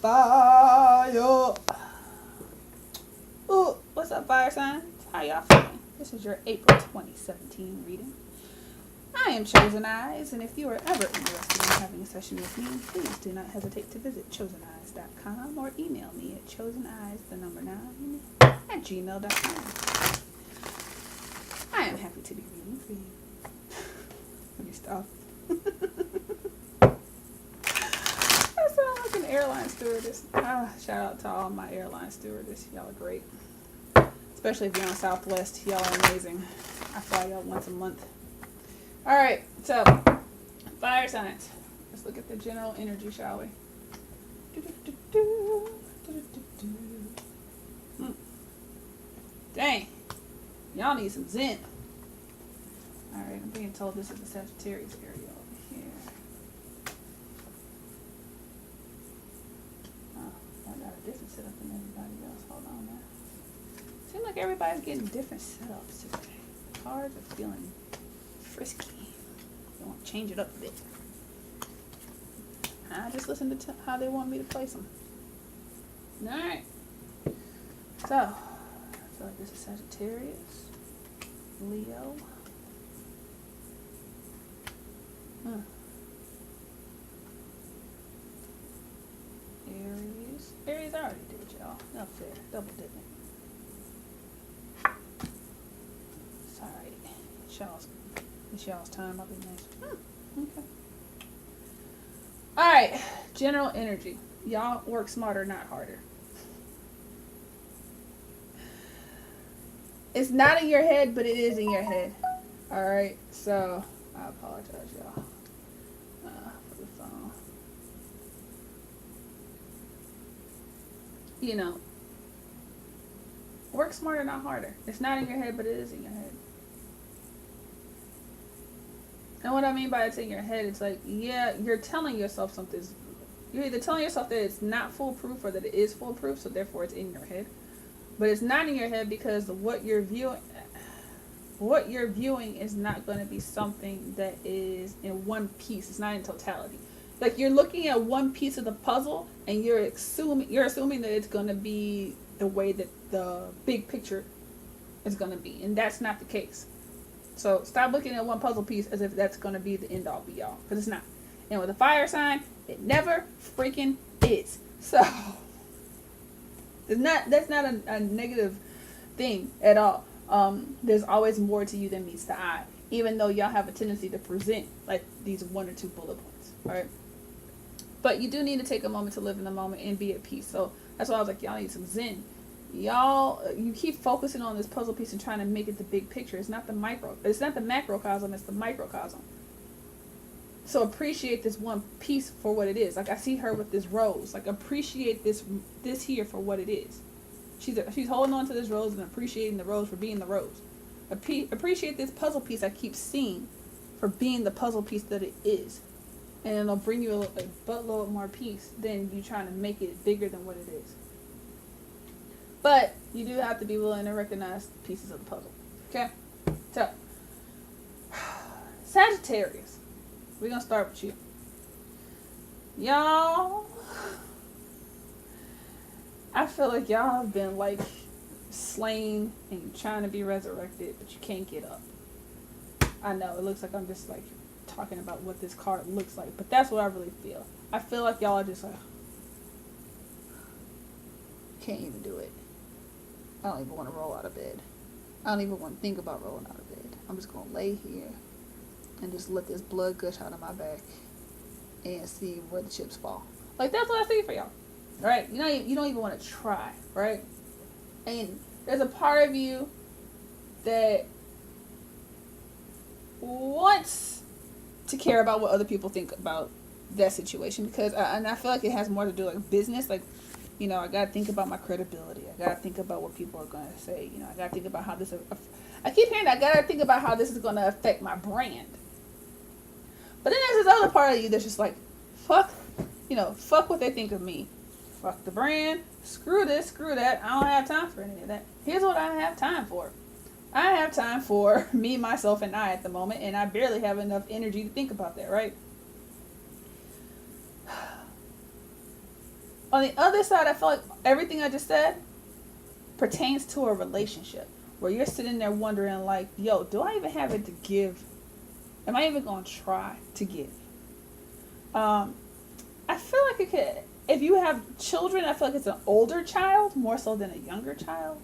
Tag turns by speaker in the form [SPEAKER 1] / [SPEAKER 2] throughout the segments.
[SPEAKER 1] fire. Ooh, what's up, fire signs? How y'all feeling? This is your April 2017 reading. I am Chosen Eyes, and if you are ever interested in having a session with me, please do not hesitate to visit choseneyes.com or email me at choseneyes9@gmail.com. I am happy to be reading for you. Let me stop. I sound like an airline stewardess. Shout out to all my airline stewardess. Y'all are great. Especially if you're on Southwest. Y'all are amazing. I fly y'all once a month. Alright, so fire signs. Let's look at the general energy, shall we? Dang. Y'all need some zen. Alright, I'm being told this is the Sagittarius area over here. Oh, I got a different setup than everybody else. Hold on now. Seems like everybody's getting different setups today. Cards are feeling frisky. They want to change it up a bit. I just listen to how they want me to place them. Alright. So, I feel like this is Sagittarius, Leo. Aries. Aries I already did, y'all. Not fair. Double dipping. Sorry. It's y'all's time. I'll be nice. Okay. Alright. General energy. Y'all work smarter, not harder. It's not in your head, but it is in your head. Alright. So, I apologize, y'all. For the phone. You know. Work smarter, not harder. It's not in your head, but it is in your head. And what I mean by it's in your head, it's like, yeah, you're telling yourself something. You're either telling yourself that it's not foolproof or that it is foolproof, so therefore it's in your head. But it's not in your head because what you're viewing is not going to be something that is in one piece. It's not in totality. Like you're looking at one piece of the puzzle and you're assuming that it's going to be the way that the big picture is going to be, and that's not the case. So stop looking at one puzzle piece as if that's going to be the end all be all, because it's not. And with a fire sign, it never freaking is. So that's not a negative thing at all. There's always more to you than meets the eye, even though y'all have a tendency to present like these one or two bullet points, right? But you do need to take a moment to live in the moment and be at peace. So that's why I was like, y'all need some zen. You keep focusing on this puzzle piece and trying to make it the big picture. It's not the macrocosm, it's the microcosm. So appreciate this one piece for what it is. Like I see her with this rose. Like appreciate this here for what it is. She's holding on to this rose and appreciating the rose for being the rose. Appreciate this puzzle piece I keep seeing for being the puzzle piece that it is. And it'll bring you a buttload more peace than you trying to make it bigger than what it is. But you do have to be willing to recognize pieces of the puzzle. Okay? So, Sagittarius. We're going to start with you. Y'all, I feel like y'all have been like slain and you're trying to be resurrected, but you can't get up. I know, it looks like I'm just like talking about what this card looks like, but that's what I really feel. I feel like y'all are just like, can't even do it. I don't even want to roll out of bed. I don't even want to think about rolling out of bed. I'm just going to lay here and just let this blood gush out of my back and see where the chips fall. Like, that's what I see for y'all. Right? You don't even want to try, right? And there's a part of you that wants to care about what other people think about that situation, because I feel like it has more to do with business. Like, you know, I gotta think about my credibility. I gotta think about what people are gonna say. You know, I gotta think about how this. I keep hearing that. I gotta think about how this is gonna affect my brand. But then there's this other part of you that's just like, fuck what they think of me. Fuck the brand. Screw this. Screw that. I don't have time for any of that. Here's what I have time for. I have time for me, myself, and I at the moment, and I barely have enough energy to think about that, right? On the other side, I feel like everything I just said pertains to a relationship where you're sitting there wondering, like, yo, do I even have it to give? Am I even going to try to give? I feel like it could, if you have children, I feel like it's an older child more so than a younger child.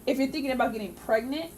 [SPEAKER 1] If you're thinking about getting pregnant,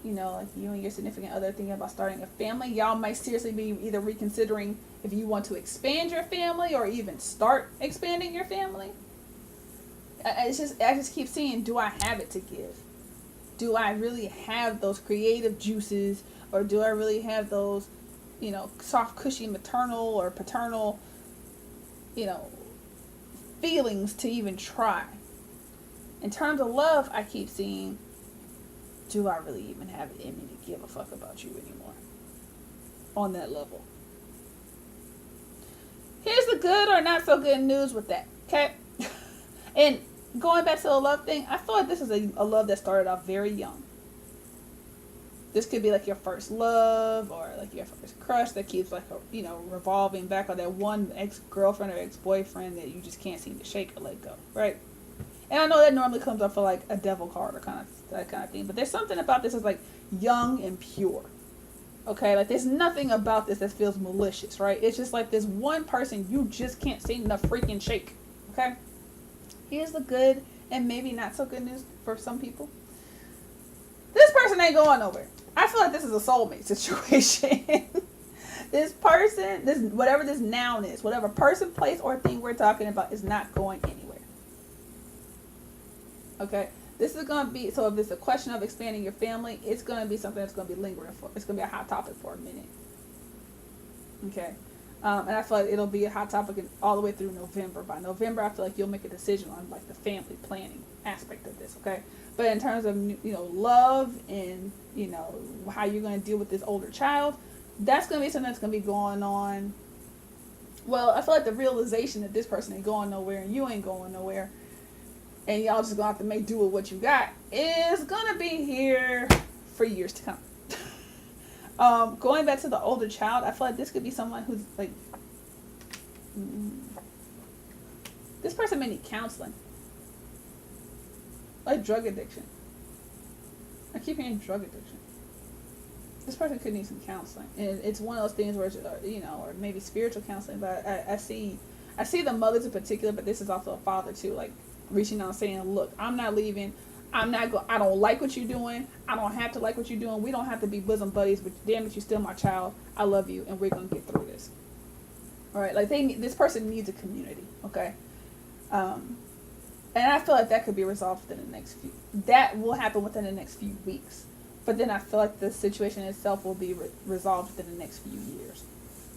[SPEAKER 1] you know, like you and your significant other thinking about starting a family, y'all might seriously be either reconsidering if you want to expand your family or even start expanding your family. I just keep seeing, do I have it to give? Do I really have those creative juices, or do I really have those, you know, soft, cushy maternal or paternal, you know, feelings to even try? In terms of love, I keep seeing, do I really even have it in me to give a fuck about you anymore? On that level. Here's the good or not so good news with that, okay? And going back to the love thing, I feel like this is a love that started off very young. This could be like your first love or like your first crush that keeps like, you know, revolving back on that one ex-girlfriend or ex-boyfriend that you just can't seem to shake or let go, right? And I know that normally comes up for like a devil card or that kind of thing, but there's something about this that's like young and pure. Okay, like there's nothing about this that feels malicious, right? It's just like this one person you just can't seem to freaking shake. Okay? Here's the good and maybe not so good news for some people. This person ain't going nowhere. I feel like this is a soulmate situation. This person, this whatever this noun is, whatever person, place, or thing we're talking about is not going anywhere. Okay? This is going to be, so if it's a question of expanding your family, it's going to be something that's going to be lingering for, it's going to be a hot topic for a minute. Okay? And I feel like it'll be a hot topic all the way through November. By November, I feel like you'll make a decision on like the family planning aspect of this, okay? But in terms of, you know, love and, you know, how you're going to deal with this older child, that's going to be something that's going to be going on. Well, I feel like the realization that this person ain't going nowhere and you ain't going nowhere, and y'all just gonna have to make do with what you got, is gonna be here for years to come. Going back to the older child, I feel like this could be someone who's like, this person may need counseling, like drug addiction. I keep hearing drug addiction. This person could need some counseling, and it's one of those things where it's, you know, or maybe spiritual counseling. But I see the mothers in particular, but this is also a father too, like reaching out and saying, look, I'm not leaving. I don't like what you're doing. I don't have to like what you're doing. We don't have to be bosom buddies, but damn it, you're still my child. I love you, and we're going to get through this. All right, like this person needs a community, okay? And I feel like that could be resolved within the next that will happen within the next few weeks. But then I feel like the situation itself will be resolved within the next few years.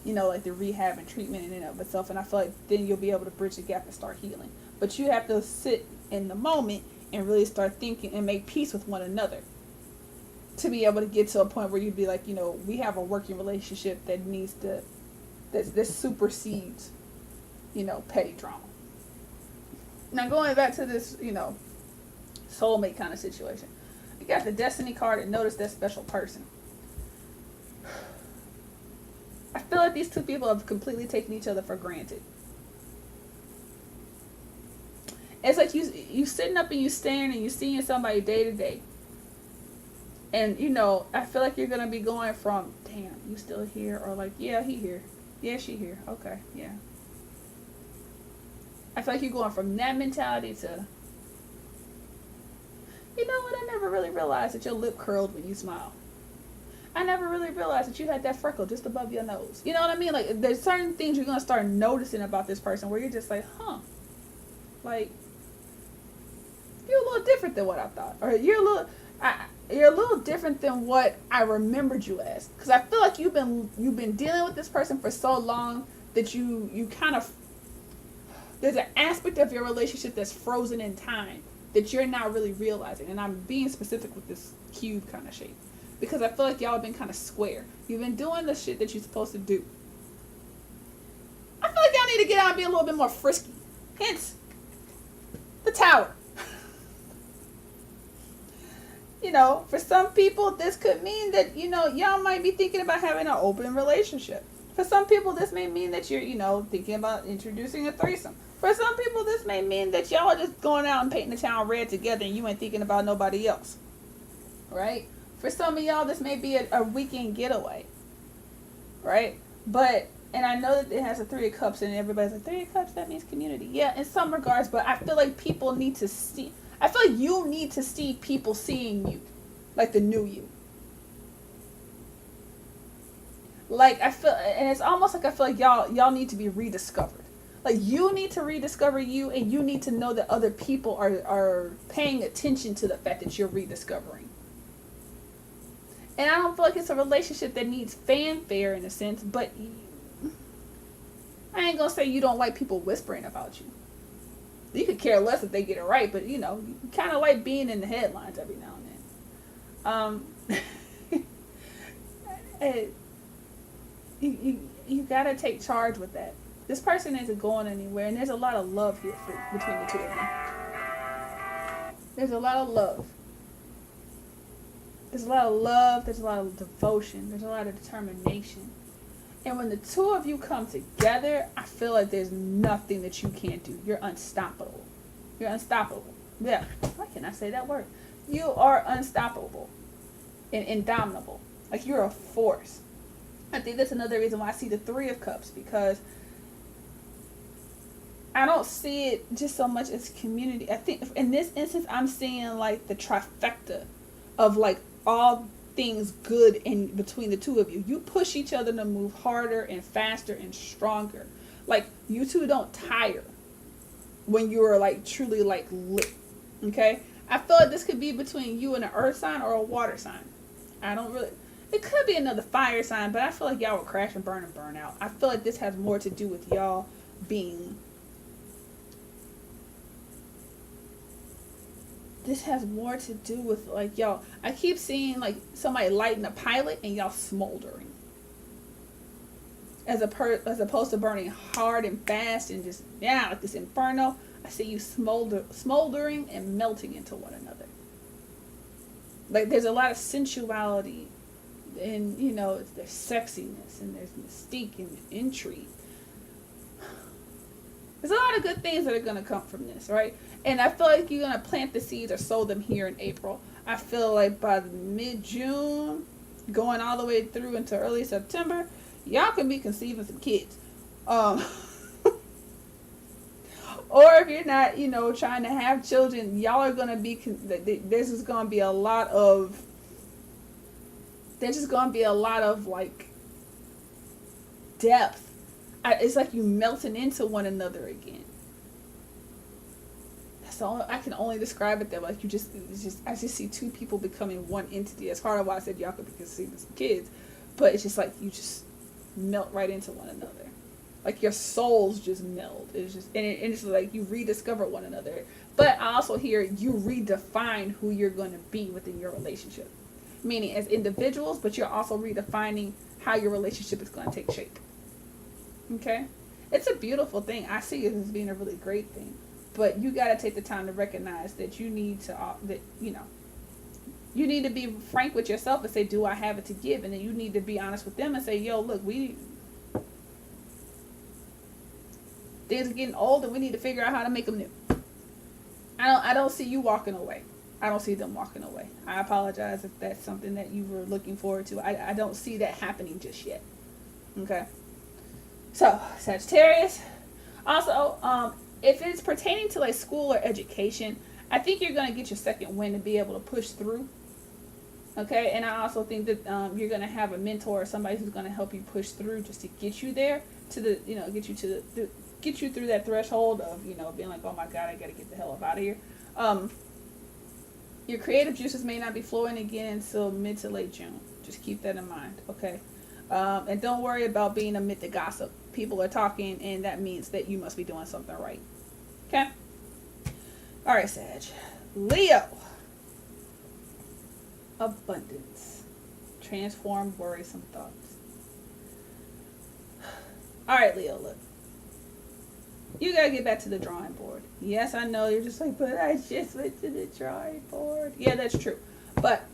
[SPEAKER 1] You know, like the rehab and treatment in and of itself. And I feel like then you'll be able to bridge the gap and start healing. But you have to sit in the moment and really start thinking and make peace with one another to be able to get to a point where you'd be like, you know, we have a working relationship that supersedes, you know, petty drama. Now going back to this, you know, soulmate kind of situation. You got the destiny card and notice that special person. I feel like these two people have completely taken each other for granted. It's like you sitting up and you staring and you seeing somebody day to day. And, you know, I feel like you're going to be going from, damn, you still here? Or like, yeah, he here. Yeah, she here. Okay, yeah. I feel like you're going from that mentality to, you know what, I never really realized that your lip curled when you smile. I never really realized that you had that freckle just above your nose. You know what I mean? Like, there's certain things you're going to start noticing about this person where you're just like, huh. Like, you're a little different than what I thought. Or you're a little different than what I remembered you as. Because I feel like you've been dealing with this person for so long that you kind of, there's an aspect of your relationship that's frozen in time that you're not really realizing. And I'm being specific with this cube kind of shape. Because I feel like y'all have been kind of square. You've been doing the shit that you're supposed to do. I feel like y'all need to get out and be a little bit more frisky. Hence, the tower. You know, for some people, this could mean that, you know, y'all might be thinking about having an open relationship. For some people, this may mean that you're, thinking about introducing a threesome. For some people, this may mean that y'all are just going out and painting the town red together and you ain't thinking about nobody else. Right? For some of y'all, this may be a weekend getaway. Right? But, and I know that it has a 3 of Cups and everybody's like, 3 of Cups, that means community. Yeah, in some regards, but I feel like people need to see, I feel like you need to see people seeing you. Like the new you. Like, I feel, and it's almost like I feel like y'all need to be rediscovered. Like, you need to rediscover you, and you need to know that other people are paying attention to the fact that you're rediscovering. And I don't feel like it's a relationship that needs fanfare in a sense, but I ain't gonna say you don't like people whispering about you. You could care less if they get it right, but you kind of like being in the headlines every now and then. You gotta take charge with that. This person isn't going anywhere, and there's a lot of love here between the two of them. There's a lot of love. There's a lot of love. There's a lot of devotion. There's a lot of determination. And when the two of you come together, I feel like there's nothing that you can't do. You're unstoppable. You're unstoppable. Yeah. Why can't I say that word? You are unstoppable and indomitable. Like, you're a force. I think that's another reason why I see the 3 of Cups, because I don't see it just so much as community. I think in this instance, I'm seeing like the trifecta of like all things good in between the two of you. You push each other to move harder and faster and stronger. Like, you two don't tire when you're like truly like lit. Okay? I feel like this could be between you and an earth sign or a water sign. It could be another fire sign, but I feel like y'all will crash and burn and burn out. I feel like this has more to do with y'all being... This has more to do with, like, y'all... I keep seeing, like, somebody lighting a pilot and y'all smoldering. As opposed to burning hard and fast and just, like this inferno. I see you smoldering and melting into one another. Like, there's a lot of sensuality. And, there's sexiness and there's mystique and intrigue. There's a lot of good things that are going to come from this, right? And I feel like you're going to plant the seeds or sow them here in April. I feel like by mid-June, going all the way through into early September, y'all can be conceiving some kids. Or if you're not, trying to have children, y'all are going to be, there's just going to be a lot of, like, depth. It's like you melting into one another again. That's all I can only describe it that, like, I just see two people becoming one entity. That's part of why I said y'all could be conceiving some kids. But it's just like you just melt right into one another. Like, your souls just meld. It's just, and it's like you rediscover one another. But I also hear you redefine who you're going to be within your relationship. Meaning as individuals, but you're also redefining how your relationship is going to take shape. Okay? It's a beautiful thing. I see it as being a really great thing. But you got to take the time to recognize that you need to, you need to be frank with yourself and say, do I have it to give? And then you need to be honest with them and say, yo, look, things are getting old and we need to figure out how to make them new. I don't see you walking away. I don't see them walking away. I apologize if that's something that you were looking forward to. I don't see that happening just yet. Okay. So, Sagittarius. Also, if it's pertaining to like school or education, I think you're going to get your second wind to be able to push through. Okay. And I also think that you're going to have a mentor or somebody who's going to help you push through just to get you there to the, get you through that threshold of, being like, oh my God, I got to get the hell up out of here. Your creative juices may not be flowing again until mid to late June. Just keep that in mind, okay? And don't worry about being amid the gossip. People are talking, and that means that you must be doing something right. Okay? All right, Sag. Leo. Abundance. Transform worrisome thoughts. All right, Leo, look. You got to get back to the drawing board. Yes, I know you're just like, but I just went to the drawing board. Yeah, that's true. But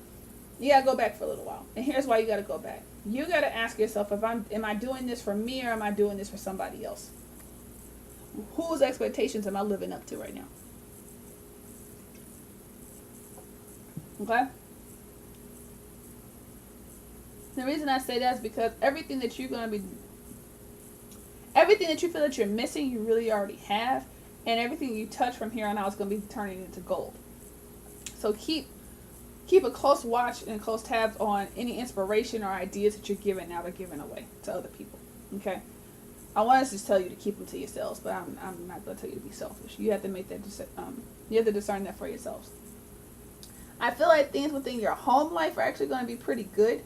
[SPEAKER 1] You gotta go back for a little while. And here's why you gotta go back. You gotta ask yourself, am I doing this for me, or am I doing this for somebody else? Whose expectations am I living up to right now? Okay? The reason I say that is because everything that you feel that you're missing, you really already have. And everything you touch from here on out is going to be turning into gold. So keep a close watch and close tabs on any inspiration or ideas that you're giving out or giving away to other people. Okay? I want to just tell you to keep them to yourselves, but I'm not going to tell you to be selfish. You have to make that you have to discern that for yourselves. I feel like things within your home life are actually going to be pretty good.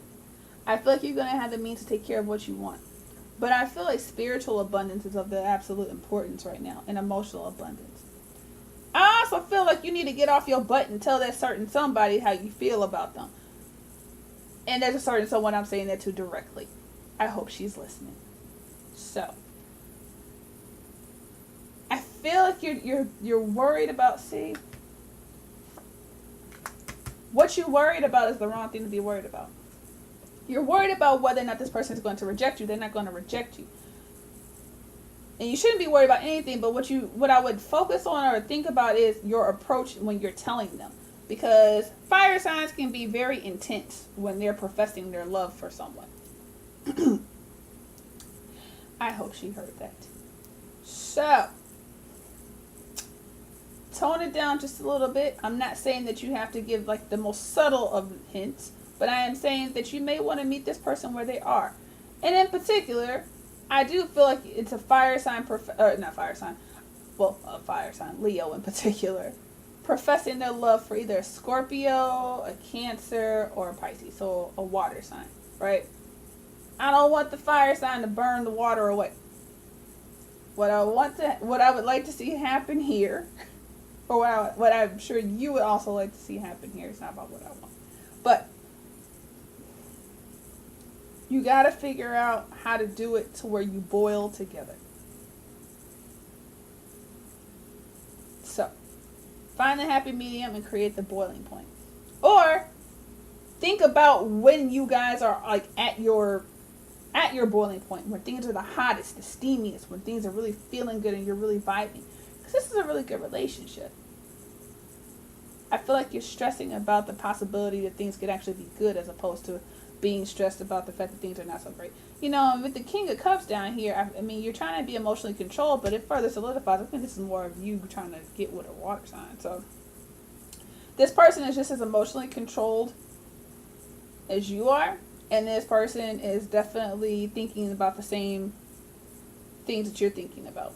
[SPEAKER 1] I feel like you're going to have the means to take care of what you want. But I feel like spiritual abundance is of the absolute importance right now, and emotional abundance. I also feel like you need to get off your butt and tell that certain somebody how you feel about them. And there's a certain someone I'm saying that to directly. I hope she's listening. So, I feel like you're worried about, see, what you're worried about is the wrong thing to be worried about. You're worried about whether or not this person is going to reject you. They're not going to reject you. And you shouldn't be worried about anything, but what I would focus on or think about is your approach when you're telling them. Because fire signs can be very intense when they're professing their love for someone. I hope she heard that. So, tone it down just a little bit. I'm not saying that you have to give like the most subtle of hints, but I am saying that you may want to meet this person where they are. And in particular, I do feel like it's a fire sign, a fire sign, Leo in particular, professing their love for either a Scorpio, a Cancer, or a Pisces, so a water sign, right? I don't want the fire sign to burn the water away. What I would like to see happen here, or what I'm sure you would also like to see happen here, it's not about what I want, but you got to figure out how to do it to where you boil together. So, find the happy medium and create the boiling point. Or, think about when you guys are like at your boiling point, when things are the hottest, the steamiest, when things are really feeling good and you're really vibing. Because this is a really good relationship. I feel like you're stressing about the possibility that things could actually be good as opposed to being stressed about the fact that things are not so great. You know, with the King of Cups down here, I mean, you're trying to be emotionally controlled, but it further solidifies. I think this is more of you trying to get with a water sign. So, this person is just as emotionally controlled as you are, and this person is definitely thinking about the same things that you're thinking about.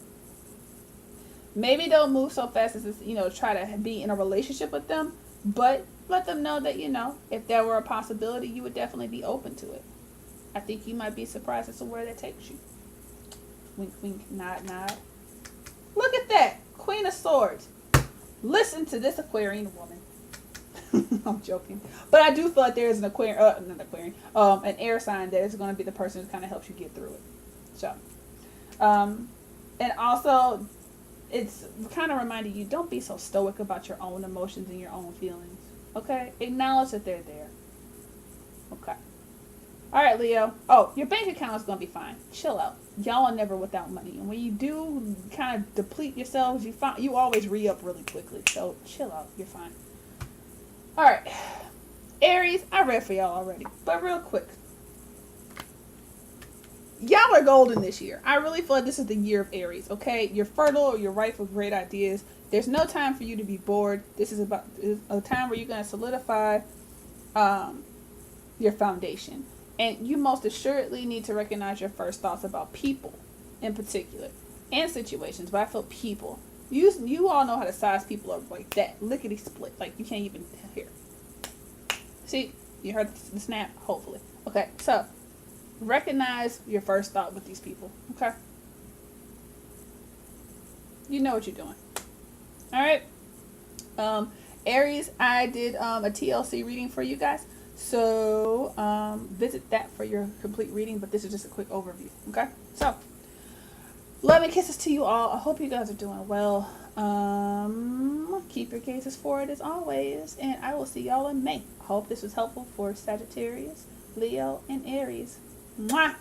[SPEAKER 1] Maybe don't move so fast as, try to be in a relationship with them, but let them know that, if there were a possibility, you would definitely be open to it. I think you might be surprised as to where that takes you. Wink, wink, nod, nod. Look at that. Queen of Swords. Listen to this Aquarian woman. I'm joking. But I do feel like there is an an air sign that is going to be the person who kind of helps you get through it. So, and also, it's kind of reminding you, don't be so stoic about your own emotions and your own feelings. Okay? Acknowledge that they're there. Okay. All right, Leo. Oh, your bank account is going to be fine. Chill out. Y'all are never without money. And when you do kind of deplete yourselves, you always re-up really quickly. So, chill out. You're fine. All right. Aries, I read for y'all already. But real quick. Y'all are golden this year. I really feel like this is the year of Aries, okay? You're fertile, you're ripe with great ideas. There's no time for you to be bored. This is a time where you're going to solidify your foundation. And you most assuredly need to recognize your first thoughts about people in particular and situations. But I feel people. You all know how to size people up like that. Lickety split. Like you can't even hear. See? You heard the snap? Hopefully. Okay, so recognize your first thought with these people. Okay? You know what you're doing. Alright? Aries, I did a TLC reading for you guys. So, visit that for your complete reading. But this is just a quick overview. Okay? So, Love and kisses to you all. I hope you guys are doing well. Keep your gazes forward as always, and I will see y'all in May. I hope this was helpful for Sagittarius, Leo, and Aries. Mwah!